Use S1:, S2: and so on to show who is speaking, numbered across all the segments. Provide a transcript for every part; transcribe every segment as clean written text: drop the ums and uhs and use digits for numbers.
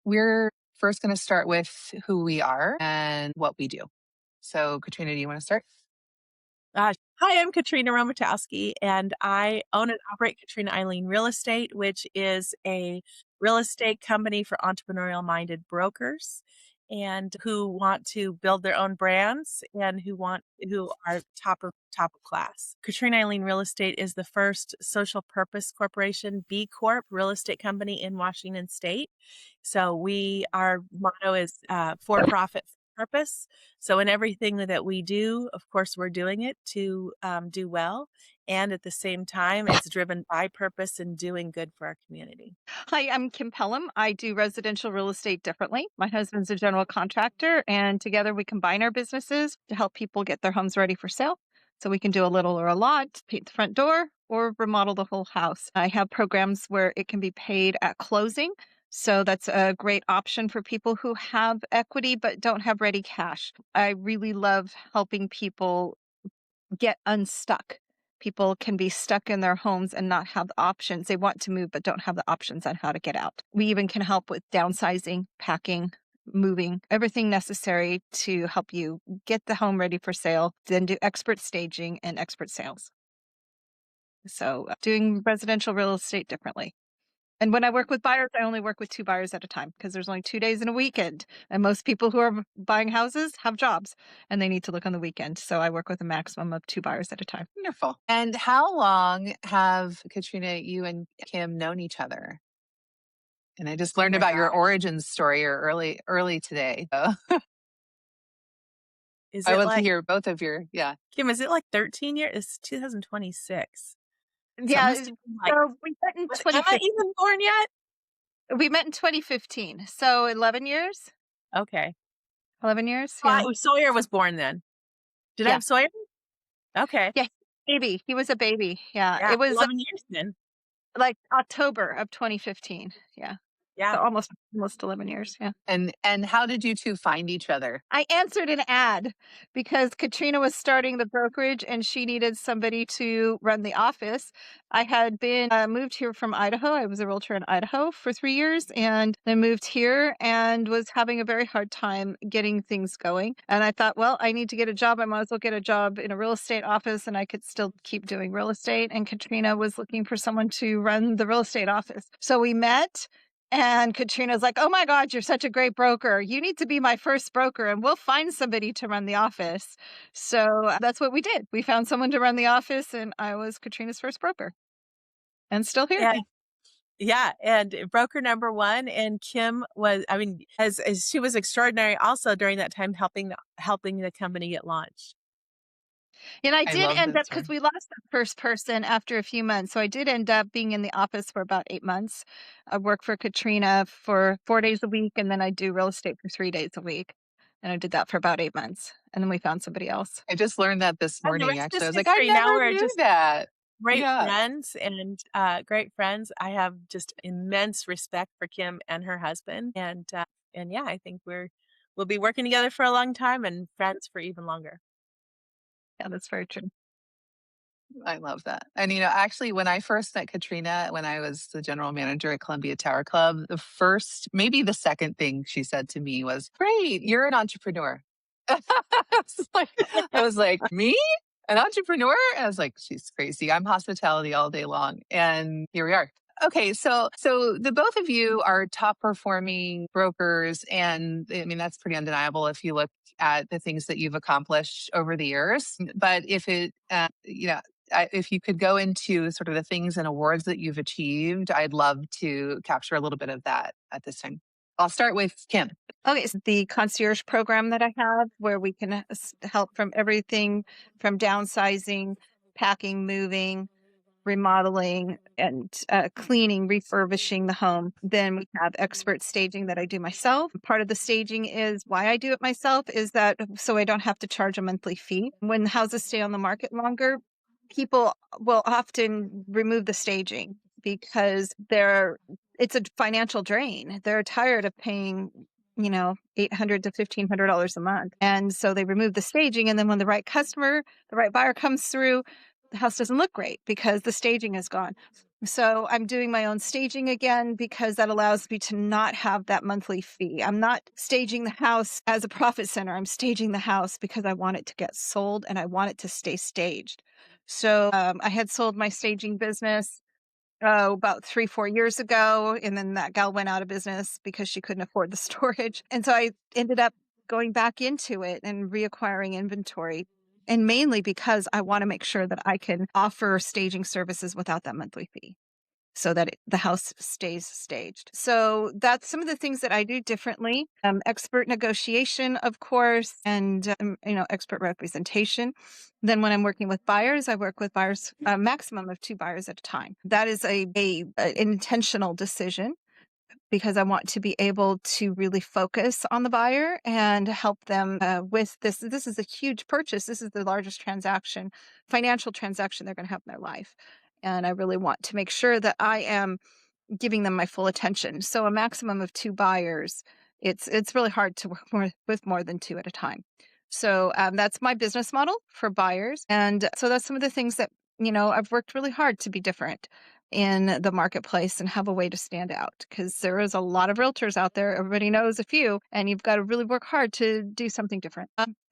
S1: we're first going to start with who we are and what we do. So, Katrina, do you want to start?
S2: Hi, I'm Katrina Romatowski, and I own and operate Katrina Eileen Real Estate, which is a real estate company for entrepreneurial-minded brokers and who want to build their own brands and who are top of class. Katrina Eileen Real Estate is the first social purpose corporation, B Corp, real estate company in Washington State. So our motto is for profit purpose. So in everything that we do, of course, we're doing it to do well. And at the same time, it's driven by purpose and doing good for our community.
S3: Hi, I'm Kim Pelham. I do residential real estate differently. My husband's a general contractor, and together we combine our businesses to help people get their homes ready for sale. So we can do a little or a lot, paint the front door, or remodel the whole house. I have programs where it can be paid at closing. So that's a great option for people who have equity but don't have ready cash. I really love helping people get unstuck. People can be stuck in their homes and not have the options. They want to move, but don't have the options on how to get out. We even can help with downsizing, packing, moving, everything necessary to help you get the home ready for sale, then do expert staging and expert sales. So doing residential real estate differently. And when I work with buyers, I only work with 2 buyers at a time because there's only 2 days in a weekend. And most people who are buying houses have jobs and they need to look on the weekend. So I work with a maximum of 2 buyers at a time.
S1: Wonderful. And how long have Katrina, you and Kim known each other? And I just
S3: Oh
S1: learned
S3: my
S1: about your
S3: gosh.
S1: origin story or early today. So
S2: Is
S1: I
S2: it
S1: want to
S2: like,
S1: hear both of your.
S2: Kim, is it like 13 years? It's 2026. So it
S3: Yeah.
S2: must have been like,
S3: So we met in
S2: was Emma
S3: 2015.
S2: even born yet?
S3: We met in 2015. So 11 years?
S2: Okay.
S3: 11 years?
S2: So
S3: Yeah.
S2: Sawyer was born then. Did I
S3: Yeah.
S2: have Sawyer? Okay.
S3: Yeah. Baby. He was a baby. Yeah.
S2: Yeah,
S3: It was
S2: 11 years then.
S3: like October of 2015. Yeah. So
S2: Yeah.
S3: almost 11 years. Yeah.
S1: And how did you two find each other?
S3: I answered an ad because Katrina was starting the brokerage and she needed somebody to run the office. I had been moved here from Idaho. I was a realtor in Idaho for 3 years and then moved here and was having a very hard time getting things going. And I thought, well, I need to get a job. I might as well get a job in a real estate office and I could still keep doing real estate. And Katrina was looking for someone to run the real estate office. So we met. And Katrina's like, oh my God, you're such a great broker. You need to be my first broker and we'll find somebody to run the office. So that's what we did. We found someone to run the office and I was Katrina's first broker and still here.
S2: And yeah, and broker number one, and Kim was, I mean, as she was extraordinary also during that time helping the company get launched.
S3: And I
S1: I
S3: did
S1: love
S3: end
S1: that
S3: up, because
S1: story.
S3: we lost the first person after a few months. So I did end up being in the office for about 8 months. I worked for Katrina for 4 days a week and then I do real estate for 3 days a week. And I did that for about 8 months. And then we found somebody else.
S1: I just learned that this
S2: And the
S1: morning,
S2: rest
S1: actually. I
S2: is
S1: was like, I
S2: history. Now
S1: never
S2: we're
S1: knew
S2: just
S1: that.
S2: great
S1: Yeah.
S2: friends and great friends. I have just immense respect for Kim and her husband. And yeah, I think we'll be working together for a long time and friends for even longer.
S3: Yeah, that's very true.
S1: I love that. And, actually, when I first met Katrina, when I was the general manager at Columbia Tower Club, the first, maybe the second thing she said to me was, great, you're an entrepreneur. I was like, me? An entrepreneur? I was like, she's crazy. I'm hospitality all day long. And here we are. Okay, so the both of you are top performing brokers, and I mean that's pretty undeniable if you look at the things that you've accomplished over the years. But if you could go into sort of the things and awards that you've achieved, I'd love to capture a little bit of that at this time. I'll start with Kim.
S3: Okay, so the concierge program that I have where we can help from everything from downsizing, packing, moving, remodeling, and cleaning, refurbishing the home. Then we have expert staging that I do myself. Part of the staging is why I do it myself is that so I don't have to charge a monthly fee. When houses stay on the market longer, people will often remove the staging because it's a financial drain. They're tired of paying $800 to $1,500 a month. And so they remove the staging. And then when the right buyer comes through, the house doesn't look great because the staging is gone. So I'm doing my own staging again because that allows me to not have that monthly fee. I'm not staging the house as a profit center. I'm staging the house because I want it to get sold and I want it to stay staged. So I had sold my staging business about 3-4 years ago, and then that gal went out of business because she couldn't afford the storage. And so I ended up going back into it and reacquiring inventory. And mainly because I want to make sure that I can offer staging services without that monthly fee so that the house stays staged. So that's some of the things that I do differently. Expert negotiation, of course, and expert representation. Then when I'm working with buyers, I work with buyers a maximum of 2 buyers at a time. That is an intentional decision because I want to be able to really focus on the buyer and help them with this. This is a huge purchase. This is the largest financial transaction they're going to have in their life. And I really want to make sure that I am giving them my full attention. So a maximum of 2 buyers. It's really hard to work with more than 2 at a time. So that's my business model for buyers. And so that's some of the things that, I've worked really hard to be different in the marketplace and have a way to stand out because there is a lot of realtors out there. Everybody knows a few, and you've got to really work hard to do something different.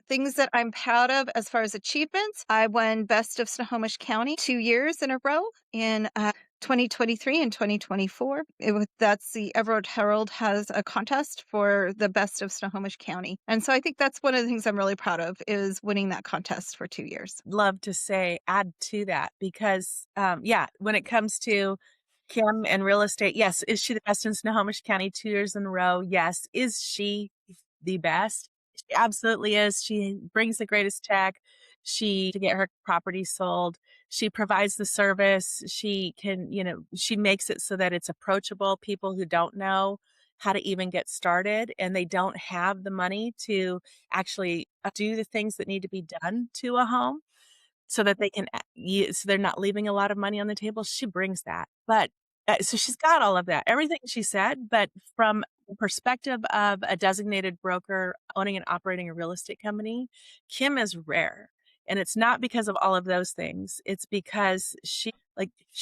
S3: Things that I'm proud of as far as achievements, I won Best of Snohomish County 2 years in a row in 2023 and 2024. That's the Everett Herald has a contest for the Best of Snohomish County. And so I think that's one of the things I'm really proud of is winning that contest for 2 years.
S2: Love to add to that because, when it comes to Kim and real estate, yes. Is she the best in Snohomish County 2 years in a row? Yes. Is she the best? She absolutely is. She brings the greatest tech. To get her property sold. She provides the service. She makes it so that it's approachable. People who don't know how to even get started and they don't have the money to actually do the things that need to be done to a home so that they can, so they're not leaving a lot of money on the table. She brings that. But so she's got all of that, everything she said, but from the perspective of a designated broker owning and operating a real estate company, Kim is rare. And it's not because of all of those things. It's because she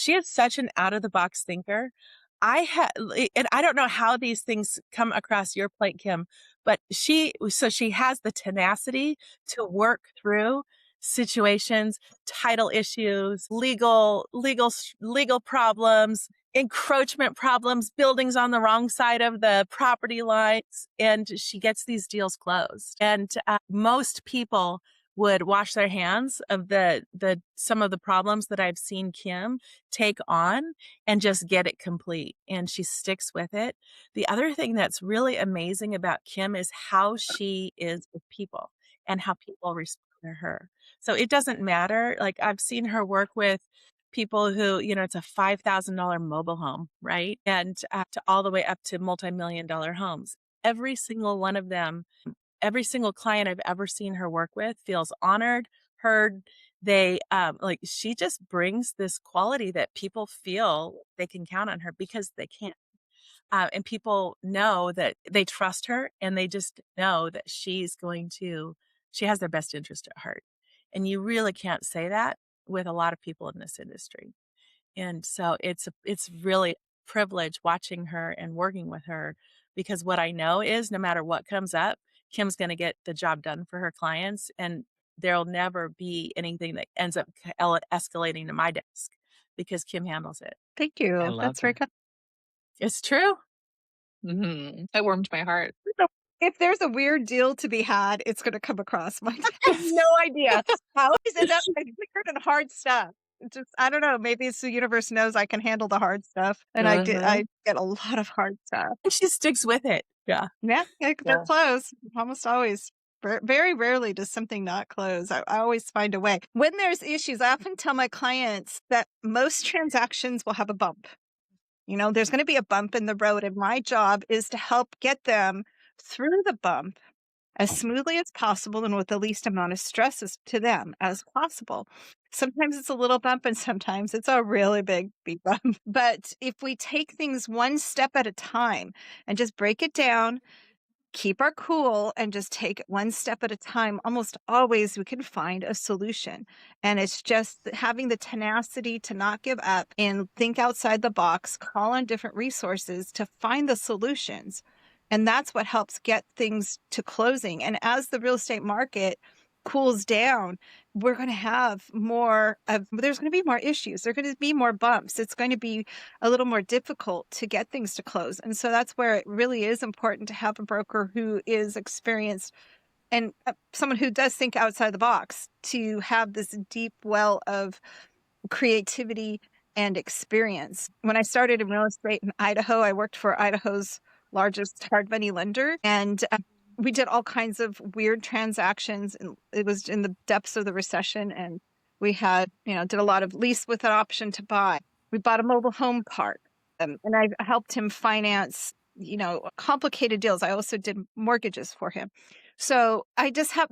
S2: is such an out of the box thinker. And I don't know how these things come across your plate, Kim, but she has the tenacity to work through situations, title issues, legal problems, encroachment problems, buildings on the wrong side of the property lines, and she gets these deals closed. And most people would wash their hands of some of the problems that I've seen Kim take on and just get it complete. And she sticks with it. The other thing that's really amazing about Kim is how she is with people and how people respond to her. So it doesn't matter. Like I've seen her work with people who, it's a $5,000 mobile home, right? And to all the way up to multi-million-dollar homes. Every single one of them, every single client I've ever seen her work with feels honored, heard. She just brings this quality that people feel they can count on her because they can. And people know that they trust her and they just know that she has their best interest at heart. And you really can't say that with a lot of people in this industry. And so it's really a privilege watching her and working with her because what I know is no matter what comes up, Kim's going to get the job done for her clients and there'll never be anything that ends up escalating to my desk because Kim handles it.
S3: Thank
S1: I
S3: you.
S1: love
S3: That's very
S1: that.
S3: kind.
S2: It's true.
S1: That warmed my heart.
S3: If there's a weird deal to be had, it's going to come across my desk.
S2: I have no idea.
S3: I always end up cleared in hard stuff. I don't know. Maybe it's the universe knows I can handle the hard stuff, and I
S1: Uh-huh.
S3: get a lot of hard stuff.
S2: And she sticks with it. Yeah.
S3: Yeah, they're
S1: Yeah.
S3: closed almost always. Very rarely does something not close. I always find a way. When there's issues, I often tell my clients that most transactions will have a bump. There's going to be a bump in the road, and my job is to help get them through the bump as smoothly as possible and with the least amount of stress to them as possible. Sometimes it's a little bump and sometimes it's a really big bump. But if we take things one step at a time and just break it down, keep our cool and just take it one step at a time, almost always we can find a solution. And it's just having the tenacity to not give up and think outside the box, call on different resources to find the solutions. And that's what helps get things to closing. And as the real estate market cools down, we're going to have there's going to be more issues. There's going to be more bumps. It's going to be a little more difficult to get things to close. And so that's where it really is important to have a broker who is experienced and someone who does think outside the box, to have this deep well of creativity and experience. When I started in real estate in Idaho, I worked for Idaho's largest hard money lender, and we did all kinds of weird transactions. And it was in the depths of the recession, and we had, did a lot of lease with an option to buy. We bought a mobile home park, and I helped him finance, complicated deals. I also did mortgages for him. So I just have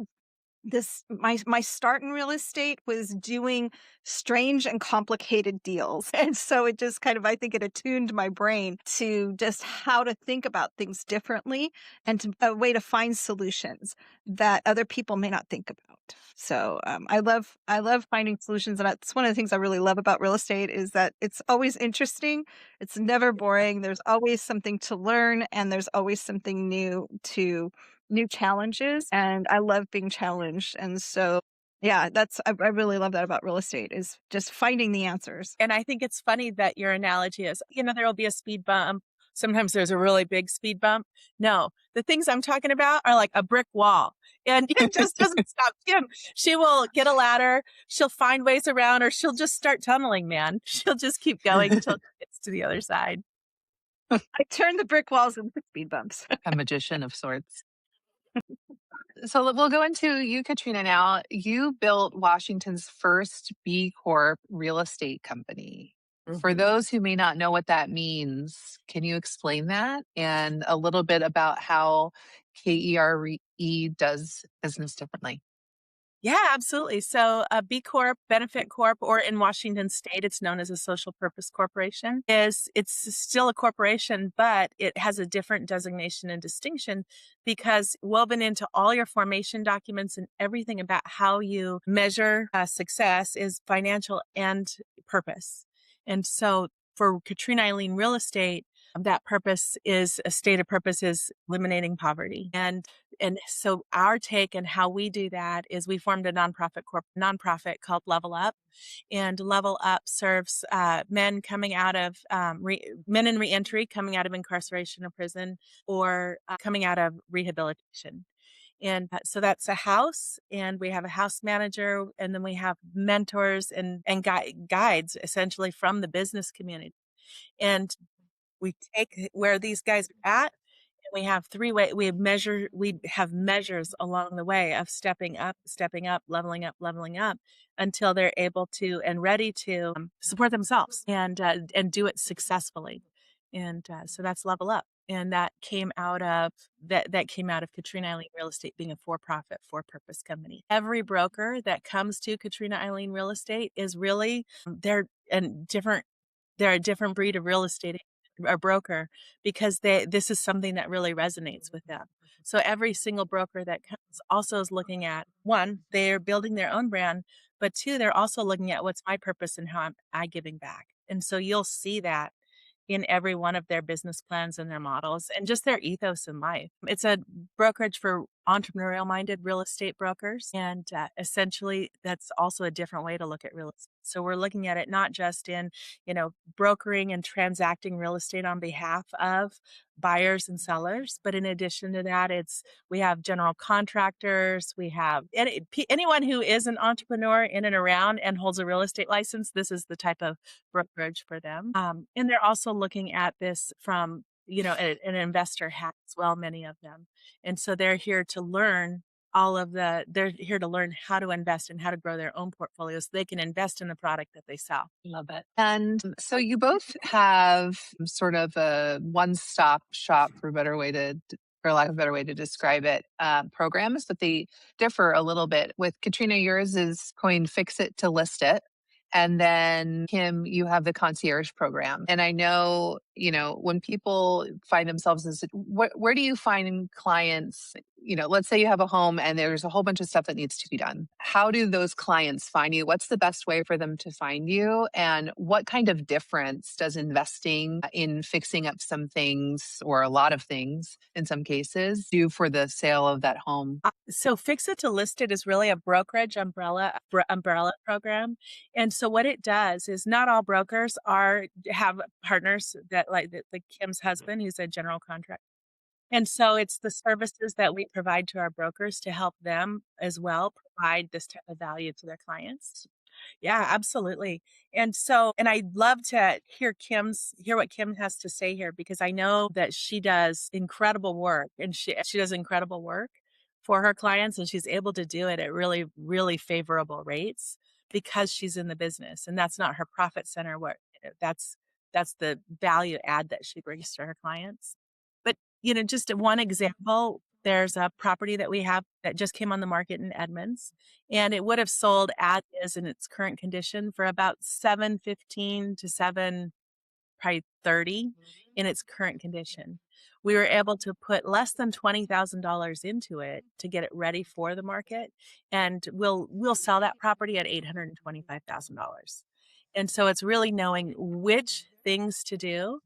S3: my start in real estate was doing strange and complicated deals. And so it just kind of, I think it attuned my brain to just how to think about things differently and a way to find solutions that other people may not think about. So I love finding solutions. And that's one of the things I really love about real estate, is that it's always interesting. It's never boring. There's always something to learn, and there's always something new challenges, and I love being challenged. And so, yeah, I really love that about real estate, is just finding the answers.
S2: And I think it's funny that your analogy is, there will be a speed bump. Sometimes there's a really big speed bump. No, the things I'm talking about are like a brick wall, and it just doesn't stop. Kim, she will get a ladder. She'll find ways around, or she'll just start tunneling, man. She'll just keep going until she gets to the other side.
S3: I turn the brick walls into speed bumps.
S1: A magician of sorts. So we'll go into you, Katrina, now. You built Washington's first B Corp real estate company. For those who may not know what that means, can you explain that and a little bit about how KERE does business differently?
S2: Yeah, absolutely. So a B Corp, benefit corp, or in Washington state, it's known as a social purpose corporation, it's still a corporation, but it has a different designation and distinction, because woven into all your formation documents and everything about how you measure success is financial and purpose. And so for Katrina Eileen Real Estate, that purpose is a stated purpose is eliminating poverty. And so our take and how we do that is we formed a nonprofit called Level Up, and Level Up serves men coming out of men in reentry, coming out of incarceration or prison, or coming out of rehabilitation. And so that's a house, and we have a house manager, and then we have mentors and guides essentially from the business community. And we take where these guys are at, and we have we have measures along the way of stepping up, leveling up until they're able to and ready to support themselves and do it successfully. And so that's Level Up. And that came out of Katrina Eileen Real Estate being a for-profit, for-purpose company. Every broker that comes to Katrina Eileen Real Estate is really they're a different breed of real estate or broker, because this is something that really resonates with them. So every single broker that comes also is looking at, one, they're building their own brand, but two, they're also looking at what's my purpose and how I'm giving back. And so you'll see that in every one of their business plans and their models and just their ethos in life. It's a brokerage for entrepreneurial minded real estate brokers. And essentially, that's also a different way to look at real estate. So we're looking at it not just in, brokering and transacting real estate on behalf of buyers and sellers, but in addition to that, we have general contractors, we have anyone who is an entrepreneur in and around and holds a real estate license. This is the type of brokerage for them. And they're also looking at this from an investor hat as well, many of them. And so they're here to learn they're here to learn how to invest and how to grow their own portfolios so they can invest in the product that they sell.
S1: Love it. And so you both have sort of a one-stop shop, for lack of a better way to describe it, programs, but they differ a little bit. With Katrina, yours is coined Fix It to List It. And then Kim, you have the concierge program. And I know, when people find themselves where do you find clients? Let's say you have a home and there's a whole bunch of stuff that needs to be done. How do those clients find you? What's the best way for them to find you? And what kind of difference does investing in fixing up some things or a lot of things in some cases do for the sale of that home?
S2: So Fix It to List It is really a brokerage umbrella program. And so what it does is not all brokers have partners that like the Kim's husband, who's a general contractor. And so it's the services that we provide to our brokers to help them as well provide this type of value to their clients. Yeah, absolutely. And I'd love to hear what Kim has to say here, because I know that she does incredible work, and she does incredible work for her clients, and she's able to do it at really, really favorable rates because she's in the business, and that's not her profit center. That's the value add that she brings to her clients. But just one example, there's a property that we have that just came on the market in Edmonds, and it would have sold as is in its current condition for about 715 to 7 probably 30 in its current condition. We were able to put less than $20,000 into it to get it ready for the market, and we'll sell that property at $825,000. And so it's really knowing which things to do,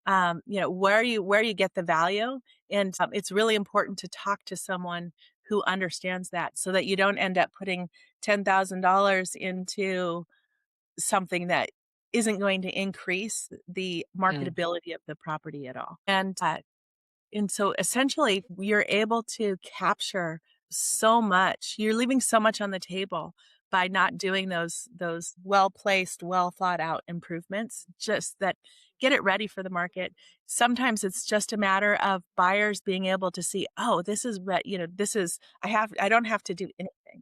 S2: where you get the value, and it's really important to talk to someone who understands that, so that you don't end up putting $10,000 into something that isn't going to increase the
S1: Mm.
S2: marketability of the property at all. And so essentially you're able to capture so much. You're leaving so much on the table by not doing those well-placed, well-thought-out improvements, just that get it ready for the market. Sometimes it's just a matter of buyers being able to see, oh, this is I don't have to do anything,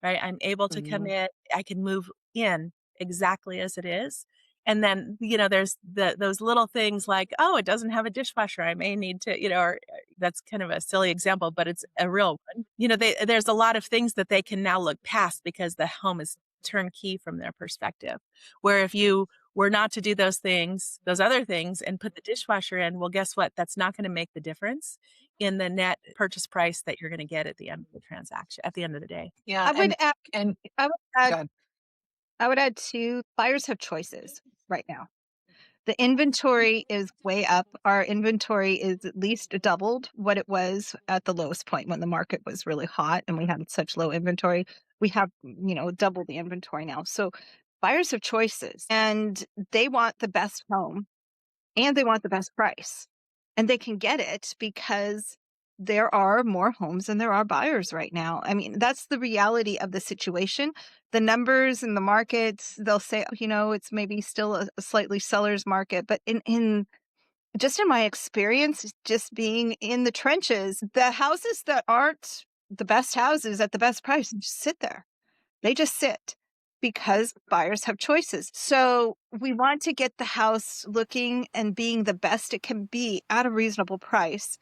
S2: right? I'm able to come
S1: Mhm.
S2: in, I can move in exactly as it is. And then, there's those little things like, oh, it doesn't have a dishwasher. I may need to, or that's kind of a silly example, but it's a real one. There's a lot of things that they can now look past because the home is turnkey from their perspective. Where if you were not to do those other things and put the dishwasher in, well, guess what? That's not going to make the difference in the net purchase price that you're going to get at the end of the transaction, at the end of the day.
S1: Yeah.
S3: I would add,
S1: And
S3: I would add,
S1: God.
S3: I would add too, buyers have choices right now. The inventory is way up. Our inventory is at least doubled what it was at the lowest point when the market was really hot and we had such low inventory. We have, double the inventory now. So buyers have choices and they want the best home and they want the best price. And they can get it because there are more homes than there are buyers right now. I mean, that's the reality of the situation. The numbers in the markets, they'll say, it's maybe still a slightly seller's market. But in just in my experience, just being in the trenches, the houses that aren't the best houses at the best price just sit there. They just sit because buyers have choices. So we want to get the house looking and being the best it can be at a reasonable price,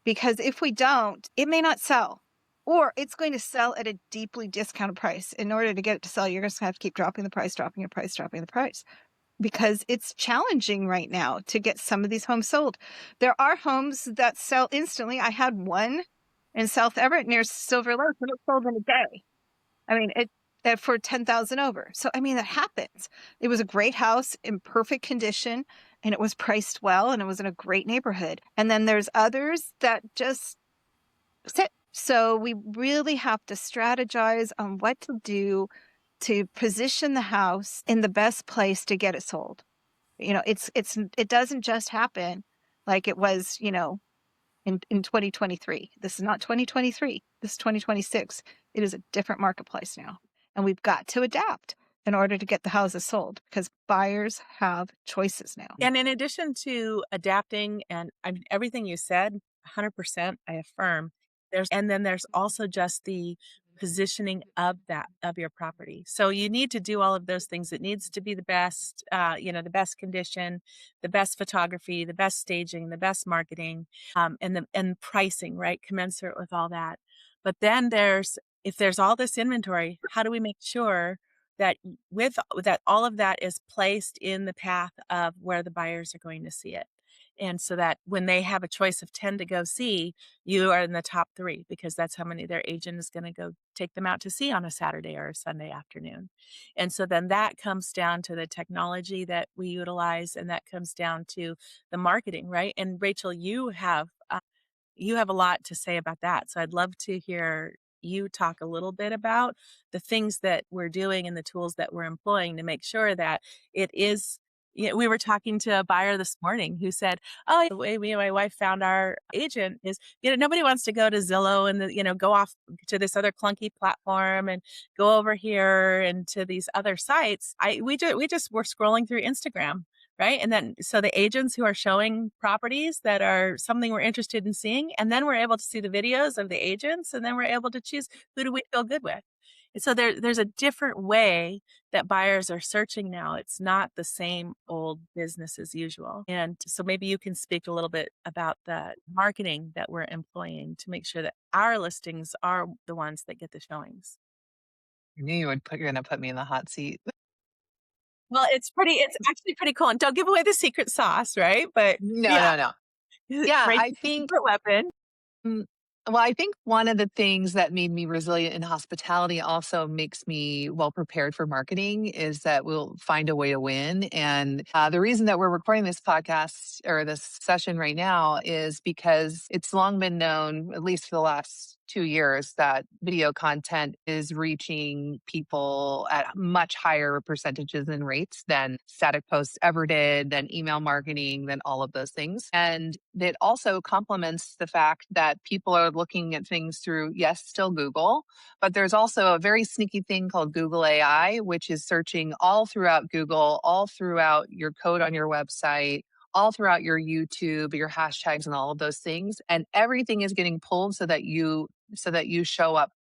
S3: because if we don't, it may not sell, or it's going to sell at a deeply discounted price. In order to get it to sell, you're going to have to keep dropping the price, dropping the price, dropping the price, because it's challenging right now to get some of these homes sold. There are homes that sell instantly. I had one in South Everett near Silver Lake, and it sold in a day. I mean, for 10,000 over. So, I mean, that happens. It was a great house in perfect condition, and it was priced well, and it was in a great neighborhood. And then there's others that just sit. So we really have to strategize on what to do to position the house in the best place to get it sold. It doesn't just happen like it was, in 2023. This is not 2023. This is 2026. It is a different marketplace now. And we've got to adapt in order to get the houses sold, because buyers have choices now.
S2: And in addition to adapting, and everything you said, 100%, I affirm. There's also just the positioning of your property. So you need to do all of those things. It needs to be the best, the best condition, the best photography, the best staging, the best marketing, and pricing, right, commensurate with all that. But then if there's all this inventory, how do we make sure that with that all of that is placed in the path of where the buyers are going to see it. And so that when they have a choice of 10 to go see, you are in the top 3 because that's how many their agent is going to go take them out to see on a Saturday or a Sunday afternoon. And so then that comes down to the technology that we utilize, and that comes down to the marketing, right? And Rachel, you have a lot to say about that. So I'd love to hear you talk a little bit about the things that we're doing and the tools that we're employing to make sure that it is. We were talking to a buyer this morning who said, "Oh, the way me and my wife found our agent is, nobody wants to go to Zillow and go off to this other clunky platform and go over here and to these other sites. We just were scrolling through Instagram." Right. And then, so the agents who are showing properties that are something we're interested in seeing, and then we're able to see the videos of the agents, and then we're able to choose who do we feel good with. And so there's a different way that buyers are searching now. It's not the same old business as usual. And so maybe you can speak a little bit about the marketing that we're employing to make sure that our listings are the ones that get the showings.
S1: I knew you're gonna put me in the hot seat.
S2: Well, it's actually pretty cool. And don't give away the secret sauce, right? But
S1: No,
S2: yeah,
S1: no, no. Yeah,
S2: right,
S1: I think
S2: secret weapon.
S1: Mm, well, I think one of the things that made me resilient in hospitality also makes me well prepared for marketing is that we'll find a way to win. And the reason that we're recording this podcast or this session right now is because it's long been known, at least for the last 2 years, that video content is reaching people at much higher percentages and rates than static posts ever did, than email marketing, than all of those things. And it also complements the fact that people are looking at things through, yes, still Google, but there's also a very sneaky thing called Google AI, which is searching all throughout Google, all throughout your code on your website, all throughout your YouTube, your hashtags and all of those things. And everything is getting pulled so that you show up,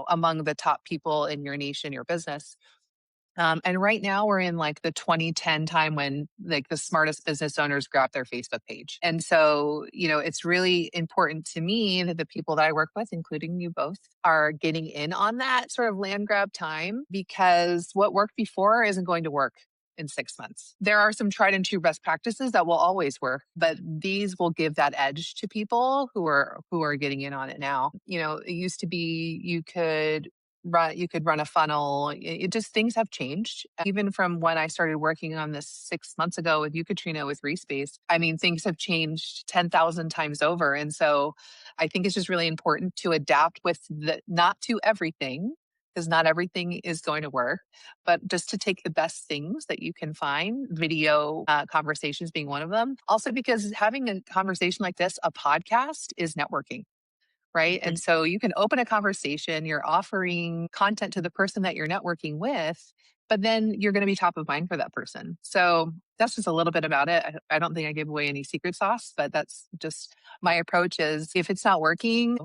S1: among the top people in your niche and your business. And right now we're in like the 2010 time when like the smartest business owners grab their Facebook page. And so, it's really important to me that the people that I work with, including you both, are getting in on that sort of land grab time because what worked before isn't going to work in 6 months. There are some tried and true best practices that will always work, but these will give that edge to people who are getting in on it now. It used to be you could run a funnel. It just things have changed. Even from when I started working on this 6 months ago with you, Katrina, with Respace, I mean, things have changed 10,000 times over. And so I think it's just really important to adapt with not to everything, because not everything is going to work, but just to take the best things that you can find, video conversations being one of them. Also, because having a conversation like this, a podcast, is networking, right? And so you can open a conversation, you're offering content to the person that you're networking with, but then you're going to be top of mind for that person. So that's just a little bit about it. I don't think I gave away any secret sauce, but that's just my approach is if it's not working,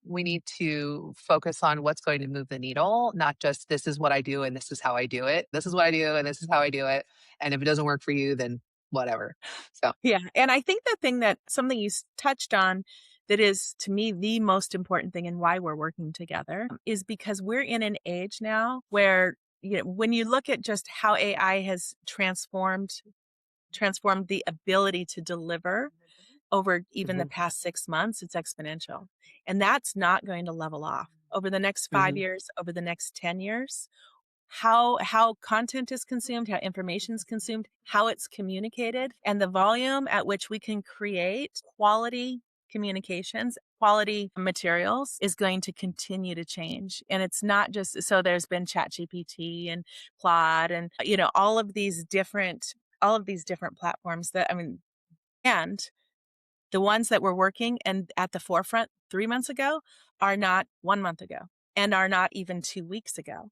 S1: we need to focus on what's going to move the needle, not just this is what I do and this is how I do it. This is what I do and this is how I do it. And if it doesn't work for you, then whatever. So
S2: Yeah. And I think the thing that something you touched on that is to me the most important thing and why we're working together is because we're in an age now where, when you look at just how AI has transformed the ability to deliver over even the
S1: Mhm,
S2: past 6 months, it's exponential. And that's not going to level off over the next five
S1: mhm,
S2: years, over the next 10 years. How content is consumed, how information is consumed, how it's communicated, and the volume at which we can create quality communications, quality materials is going to continue to change. And it's not just so there's been ChatGPT and Claude and all of these different platforms that and the ones that were working and at the forefront 3 months ago are not 1 month ago and are not even 2 weeks ago.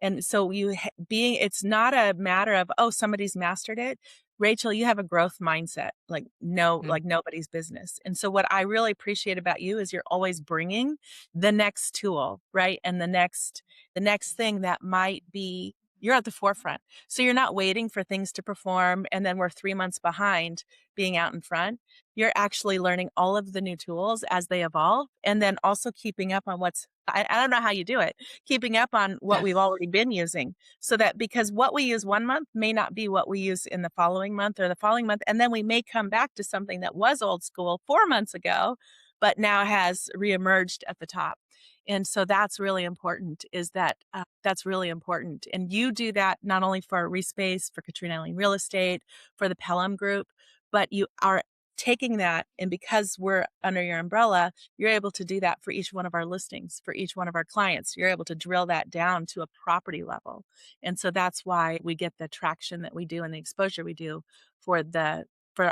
S2: And so it's not a matter of, oh, somebody's mastered it. Rachel, you have a growth mindset, like no,
S1: mhm,
S2: like nobody's business. And so what I really appreciate about you is you're always bringing the next tool, right? And the next thing that might be you're at the forefront. So you're not waiting for things to perform and then we're 3 months behind being out in front. You're actually learning all of the new tools as they evolve and then also keeping up on I don't know how you do it, keeping up on what we've already been using so that because what we use 1 month may not be what we use in the following month or the following month. And then we may come back to something that was old school 4 months ago, but now has reemerged at the top. And so that's really important that's really important. And you do that not only for Respace, for Katrina Eileen Real Estate, for the Pelham Group, but you are taking that. And because we're under your umbrella, you're able to do that for each one of our listings, for each one of our clients. You're able to drill that down to a property level. And so that's why we get the traction that we do and the exposure we do for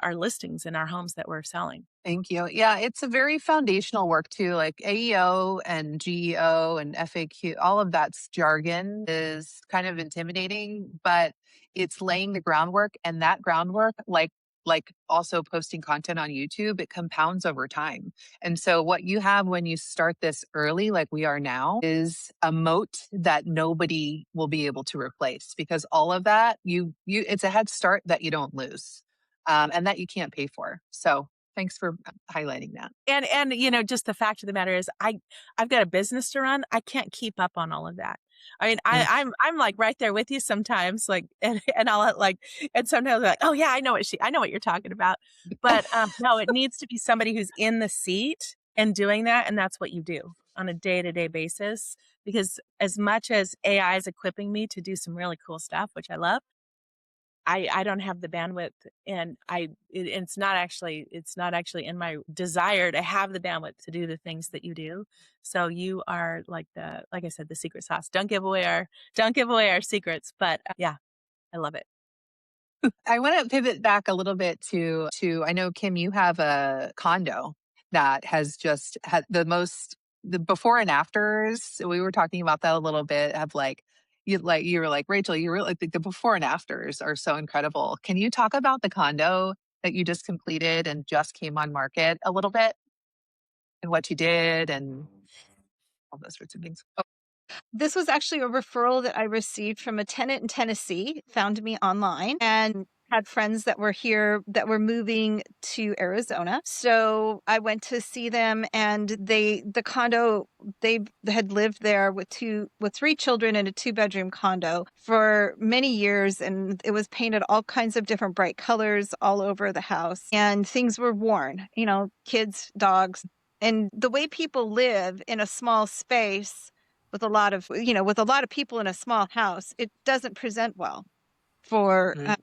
S2: our listings and our homes that we're selling.
S1: Thank you. Yeah, it's a very foundational work too. Like AEO and GEO and FAQ, all of that's jargon is kind of intimidating, but it's laying the groundwork, and that groundwork, like also posting content on YouTube, it compounds over time. And so what you have when you start this early, like we are now, is a moat that nobody will be able to replace, because all of that it's a head start that you don't lose, and that you can't pay for. So thanks for highlighting that.
S2: And just the fact of the matter is I've got a business to run. I can't keep up on all of that. I mean,
S1: Mm.
S2: I'm like right there with you sometimes, like, and I'll like, and sometimes like, oh yeah, I know what you're talking about. But no, it needs to be somebody who's in the seat and doing that. And that's what you do on a day-to-day basis, because as much as AI is equipping me to do some really cool stuff, which I love, I don't have the bandwidth, and it's not actually in my desire to have the bandwidth to do the things that you do. So you are like I said, the secret sauce. Don't give away our secrets, but yeah, I love it.
S1: I want to pivot back a little bit to I know, Kim, you have a condo that has just had the before and afters. We were talking about that a little bit, of you were like, Rachel, you really the before and afters are so incredible. Can you talk about the condo that you just completed and just came on market a little bit, and what you did and all those sorts of things? Oh,
S3: This was actually a referral that I received from a tenant in Tennessee, found me online, and had friends that were here that were moving to Arizona. So I went to see them, and the condo, they had lived there with three children in a 2-bedroom condo for many years, and it was painted all kinds of different bright colors all over the house, and things were worn, kids, dogs. And the way people live in a small space with a lot of people in a small house, it doesn't present well for
S1: mm.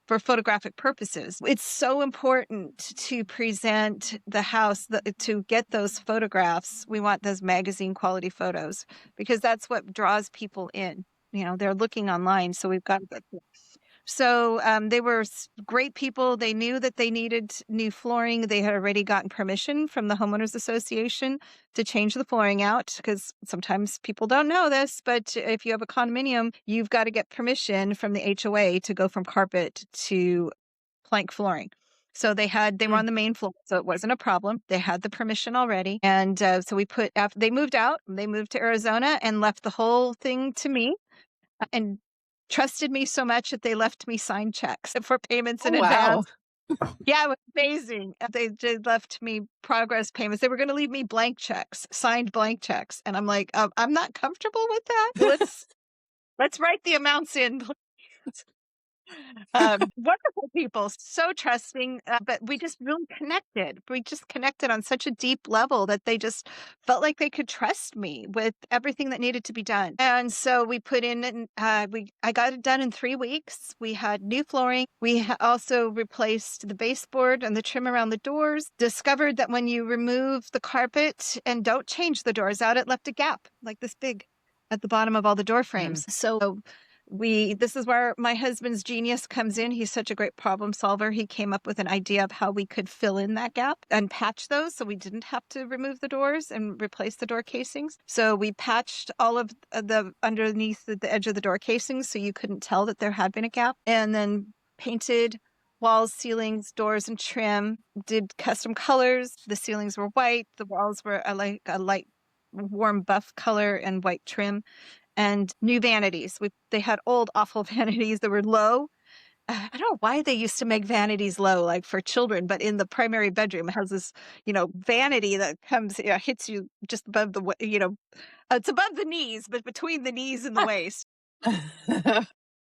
S3: for photographic purposes. It's so important to present the house, to get those photographs. We want those magazine quality photos, because that's what draws people in. They're looking online, so we've got to. So they were great people. They knew that they needed new flooring. They had already gotten permission from the homeowners association to change the flooring out, because sometimes people don't know this, but if you have a condominium, you've got to get permission from the HOA to go from carpet to plank flooring. So they were on the main floor, so it wasn't a problem. They had the permission already. And so after they moved to Arizona and left the whole thing to me, and trusted me so much that they left me signed checks for payments
S1: Oh,
S3: in
S1: wow.
S3: advance. Yeah, it was amazing. They left me progress payments. They were going to leave me blank checks, signed blank checks. And I'm like, I'm not comfortable with that. Let's write the amounts in. Wonderful people, so trusting, but we just really connected. We just connected on such a deep level that they just felt like they could trust me with everything that needed to be done. And so we put in, and I got it done in 3 weeks. We had new flooring. We also replaced the baseboard and the trim around the doors. Discovered that when you remove the carpet and don't change the doors out, it left a gap like this big at the bottom of all the door frames. So this is where my husband's genius comes in. He's such a great problem solver. He came up with an idea of how we could fill in that gap and patch those, so we didn't have to remove the doors and replace the door casings. So we patched all of the underneath the edge of the door casings, so you couldn't tell that there had been a gap, and then painted walls, ceilings, doors, and trim. Did custom colors. The ceilings were white. The walls were a light warm buff color and white trim. and new vanities. They had old, awful vanities that were low. I don't know why they used to make vanities low, like for children, but in the primary bedroom, it has this, vanity that comes, hits you just above it's above the knees, but between the knees and the waist.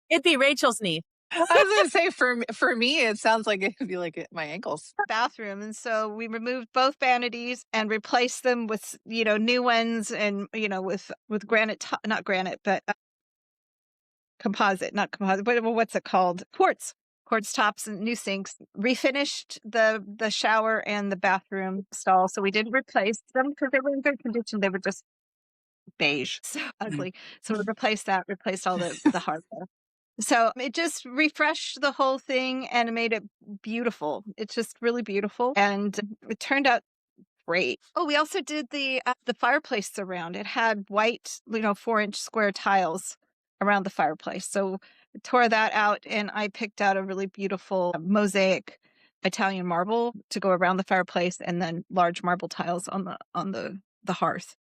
S2: It'd be Rachel's knee.
S1: I was going to say for me, it sounds like it would be like my ankles.
S3: Bathroom. And so we removed both vanities and replaced them with, new ones and, with granite, not granite, but composite, not composite, but what's it called? Quartz tops and new sinks. Refinished the shower and the bathroom stall. So we didn't replace them because they were in good condition. They were just beige, so ugly. So we replaced all the hardware. So it just refreshed the whole thing and made it beautiful. It's just really beautiful. And it turned out great. Oh, we also did the fireplace around. It had white, 4-inch square tiles around the fireplace. So I tore that out and I picked out a really beautiful mosaic Italian marble to go around the fireplace and then large marble tiles on the hearth.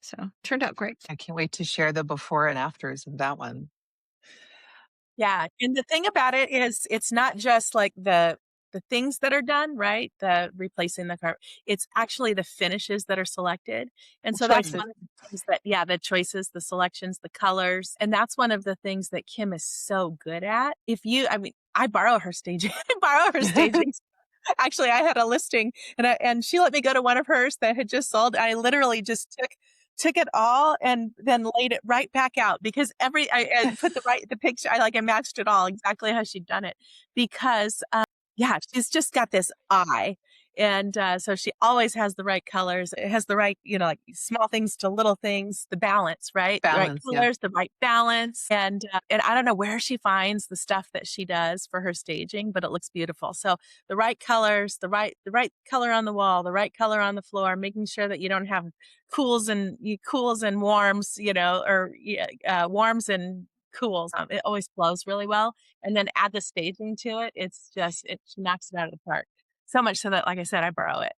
S3: So it turned out great.
S1: I can't wait to share the before and afters of that one.
S2: Yeah. And the thing about it is it's not just like the things that are done, right? The replacing the carpet. It's actually the finishes that are selected. And so that's
S3: Choices.
S2: one of the things the choices, the selections, the colors. And that's one of the things that Kim is so good at. I borrow her staging. Actually, I had a listing and she let me go to one of hers that had just sold. I literally just took it all and then laid it right back out because I put the picture. I matched it all exactly how she'd done it because, she's just got this eye. And so she always has the right colors. It has the right, like small things to little things, the balance, right?
S1: Balance,
S2: the right colors, the right balance. And I don't know where she finds the stuff that she does for her staging, but it looks beautiful. So the right colors, the right color on the wall, the right color on the floor, making sure that you don't have cools and warms, warms and cools. It always flows really well. And then add the staging to it. It knocks it out of the park. So much so that, like I said, I borrow it.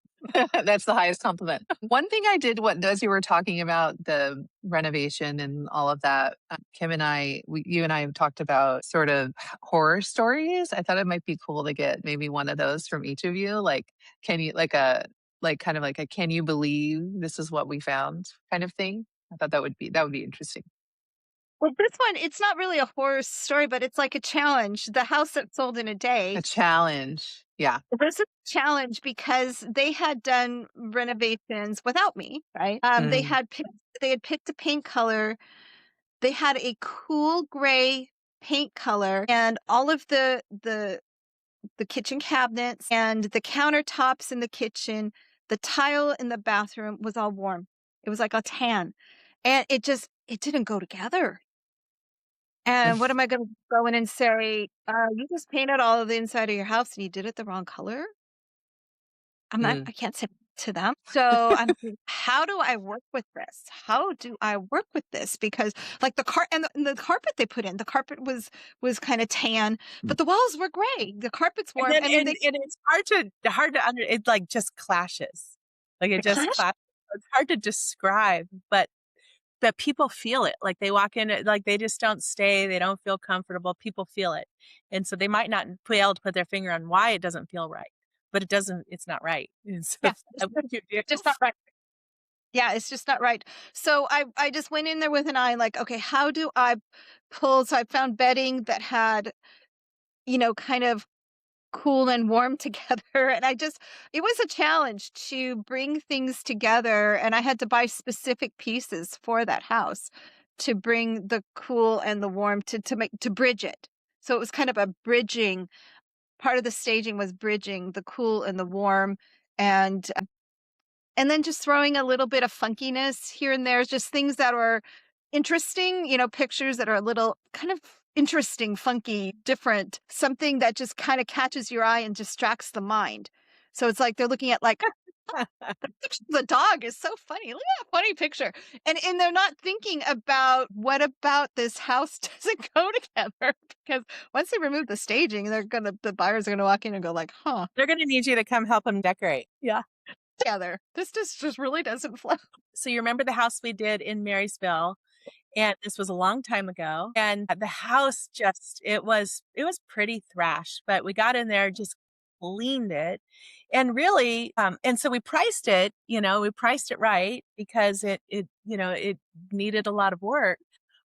S1: That's the highest compliment. One thing I did, as you were talking about the renovation and all of that, Kim and you and I have talked about sort of horror stories. I thought it might be cool to get maybe one of those from each of you. Like, can you kind of like a can you believe this is what we found kind of thing? I thought that would be interesting.
S3: Well, this one, it's not really a horror story, but it's like a challenge. The house that sold in a day.
S1: A challenge. Yeah.
S3: This is a challenge because they had done renovations without me, right? They had picked a paint color. They had a cool gray paint color and all of the kitchen cabinets and the countertops in the kitchen, the tile in the bathroom was all warm. It was like a tan. And it didn't go together. And what am I going to go in and say? You just painted all of the inside of your house and you did it the wrong color. I can't say to them. So I'm thinking, how do I work with this? How do I work with this? Because like the carpet they put in, the carpet was kind of tan, but the walls were gray. The carpet's warm.
S2: And it's hard to it like just clashes. Like it just clashes. It's hard to describe, but people feel it. Like they walk in, like they just don't stay. They don't feel comfortable. People feel it. And so they might not be able to put their finger on why it doesn't feel right, but it's not right. So
S3: Yeah,
S2: it's
S3: just not right. Yeah, it's just not right. So I just went in there with an eye like, okay, how do I pull? So I found bedding that had, kind of cool and warm together. And it was a challenge to bring things together. And I had to buy specific pieces for that house to bring the cool and the warm to bridge it. So it was kind of a bridging. Part of the staging was bridging the cool and the warm and then just throwing a little bit of funkiness here and there, just things that are interesting, pictures that are a little kind of interesting, funky, different, something that just kind of catches your eye and distracts the mind. So it's like they're looking at like, the dog is so funny. Look at that funny picture. And they're not thinking about what about this house doesn't go together because once they remove the staging, the buyers are going to walk in and go like, huh.
S2: They're going to need you to come help them decorate. Yeah.
S3: Together. This just really doesn't flow.
S2: So you remember the house we did in Marysville And this was a long time ago. And the house just, it was pretty thrashed, but we got in there, just cleaned it. And really, and so we priced it right because it needed a lot of work.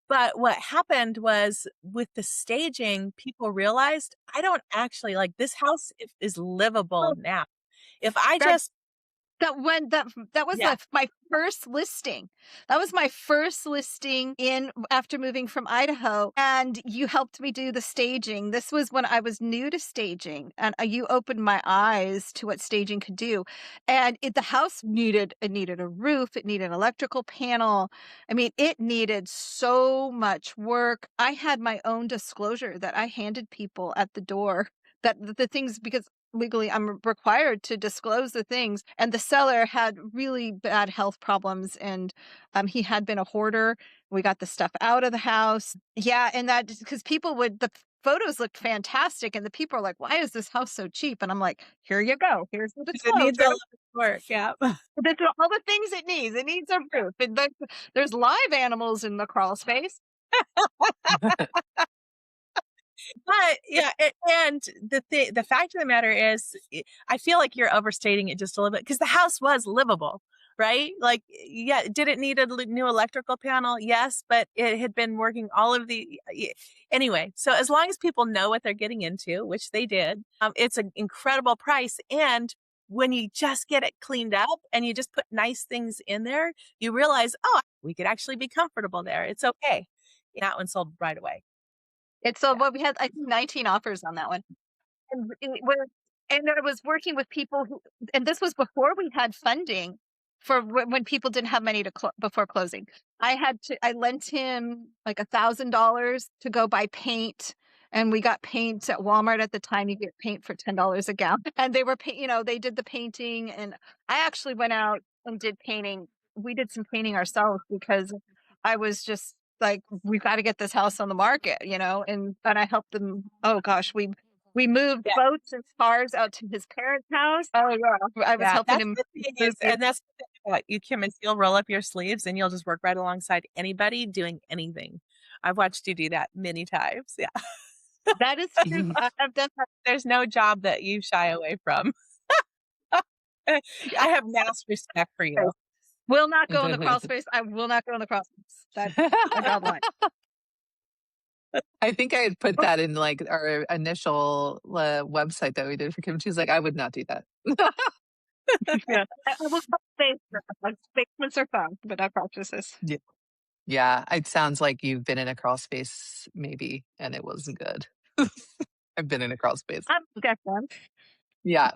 S2: But what happened was with the staging, people realized I don't actually like this house is livable
S3: Oh,
S2: now. If I
S3: that
S2: just,
S3: that was
S2: yeah,
S3: my first listing. That was my first listing in after moving from Idaho, and you helped me do the staging. This was when I was new to staging, and you opened my eyes to what staging could do. And the house needed a roof, it needed an electrical panel. I mean, it needed so much work. I had my own disclosure that I handed people at the door that the things because legally I'm required to disclose the things, and the seller had really bad health problems, and he had been a hoarder. We got the stuff out of the house. Yeah, and that because people would the photos looked fantastic, and the people are like, why is this house so cheap? And I'm like, here you go, here's the
S2: 'cause it needs a
S3: disclosure.
S2: lot of work. Yeah.
S3: This is all the things it needs. It needs a roof, and there's live animals in the crawl space.
S2: But yeah, and the fact of the matter is, I feel like you're overstating it just a little bit because the house was livable, right? Like, yeah, did it need a new electrical panel? Yes, but it had been working all of anyway. So as long as people know what they're getting into, which they did, it's an incredible price. And when you just get it cleaned up and you just put nice things in there, you realize, oh, we could actually be comfortable there. It's okay. That one sold right away.
S3: It's so
S2: Yeah.
S3: what we had, I think, 19 offers on that one. And it was and I was working with people who and this was before we had funding for when people didn't have money to before closing. I lent him like $1,000 to go buy paint, and we got paint at Walmart at the time. You get paint for $10 a gallon, and they were they did the painting, and I actually went out and did painting. We did some painting ourselves because I was just like, we've got to get this house on the market, and I helped them. Oh gosh, we moved
S2: Yeah.
S3: boats and cars out to his parents' house. Oh, yeah. I was
S2: Yeah,
S3: helping
S2: that's
S3: him
S2: the thing
S3: move
S2: is and that's the thing about you, Kim, is you'll roll up your sleeves and you'll just work right alongside anybody doing anything. I've watched you do that many times, yeah.
S3: That is true. I've done that.
S2: There's no job that you shy away from. I have mass respect for you.
S3: Will not go in the crawl space. I will not go in the crawl space. That I draw the line.
S1: I think I had put that in like our initial website that we did for Kim. She's like, I would not do that.
S3: Yeah. I will crawl space. Basements are fun, but not practices.
S1: Yeah. Yeah. It sounds like you've been in a crawl space maybe, and it wasn't good. I've been in a crawl space.
S3: I'm different.
S1: Yeah.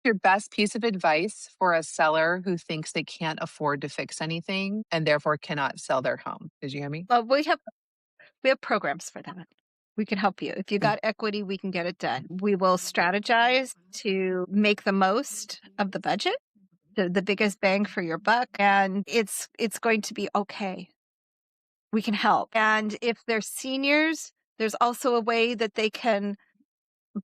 S1: Your best piece of advice for a seller who thinks they can't afford to fix anything and therefore cannot sell their home. Did you hear me?
S3: We have programs for that. We can help you. If you got equity, we can get it done. We will strategize to make the most of the budget, the biggest bang for your buck, and it's going to be okay. We can help. And if they're seniors, there's also a way that they can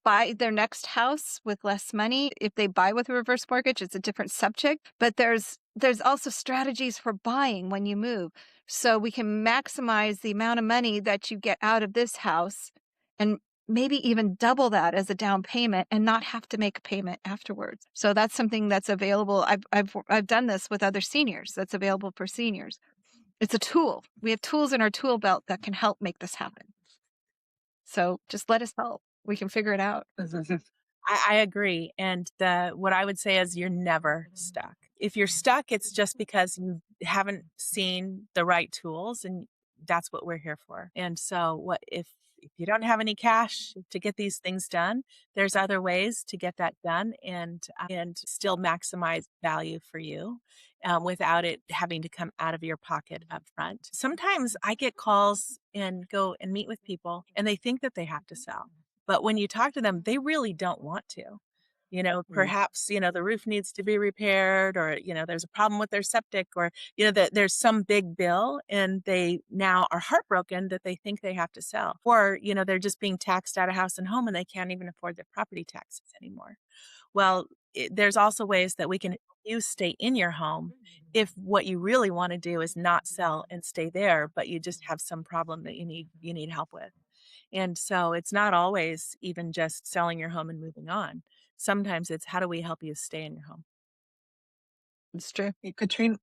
S3: buy their next house with less money. If they buy with a reverse mortgage, it's a different subject, but there's also strategies for buying when you move. So we can maximize the amount of money that you get out of this house and maybe even double that as a down payment and not have to make a payment afterwards. So that's something that's available. I've done this with other seniors. That's available for seniors. It's a tool. We have tools in our tool belt that can help make this happen. So just let us help. We can figure it out.
S2: I agree. And what I would say is you're never stuck. If you're stuck, it's just because you haven't seen the right tools, and that's what we're here for. And so what if you don't have any cash to get these things done, there's other ways to get that done and still maximize value for you without it having to come out of your pocket up front. Sometimes I get calls and go and meet with people and they think that they have to sell. But when you talk to them, they really don't want to. Perhaps, the roof needs to be repaired or, there's a problem with their septic or, that there's some big bill and they now are heartbroken that they think they have to sell. Or, they're just being taxed out of house and home and they can't even afford their property taxes anymore. Well, there's also ways that we can help you stay in your home if what you really want to do is not sell and stay there, but you just have some problem that you need help with. And so it's not always even just selling your home and moving on. Sometimes it's how do we help you stay in your home?
S3: It's true.
S1: Hey, Katrina,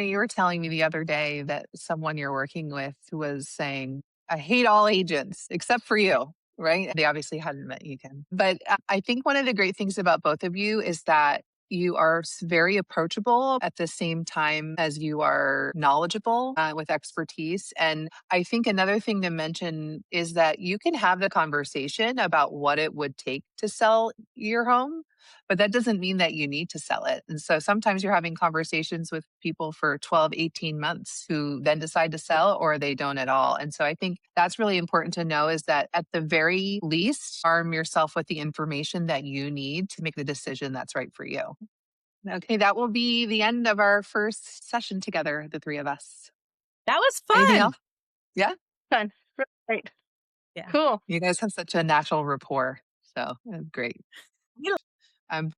S1: you were telling me the other day that someone you're working with was saying, I hate all agents except for you, right? They obviously hadn't met you, Kim. But I think one of the great things about both of you is that you are very approachable at the same time as you are knowledgeable with expertise. And I think another thing to mention is that you can have the conversation about what it would take to sell your home, but that doesn't mean that you need to sell it. And so sometimes you're having conversations with people for 12, 18 months who then decide to sell or they don't at all. And so I think that's really important to know is that at the very least, arm yourself with the information that you need to make the decision that's right for you. Okay, that will be the end of our first session together, the three of us.
S2: That was
S1: Anything
S2: fun.
S1: else? Yeah.
S3: Fun. Great.
S2: Yeah.
S3: Cool.
S1: You guys have such a natural rapport. So great.
S2: We
S1: I'm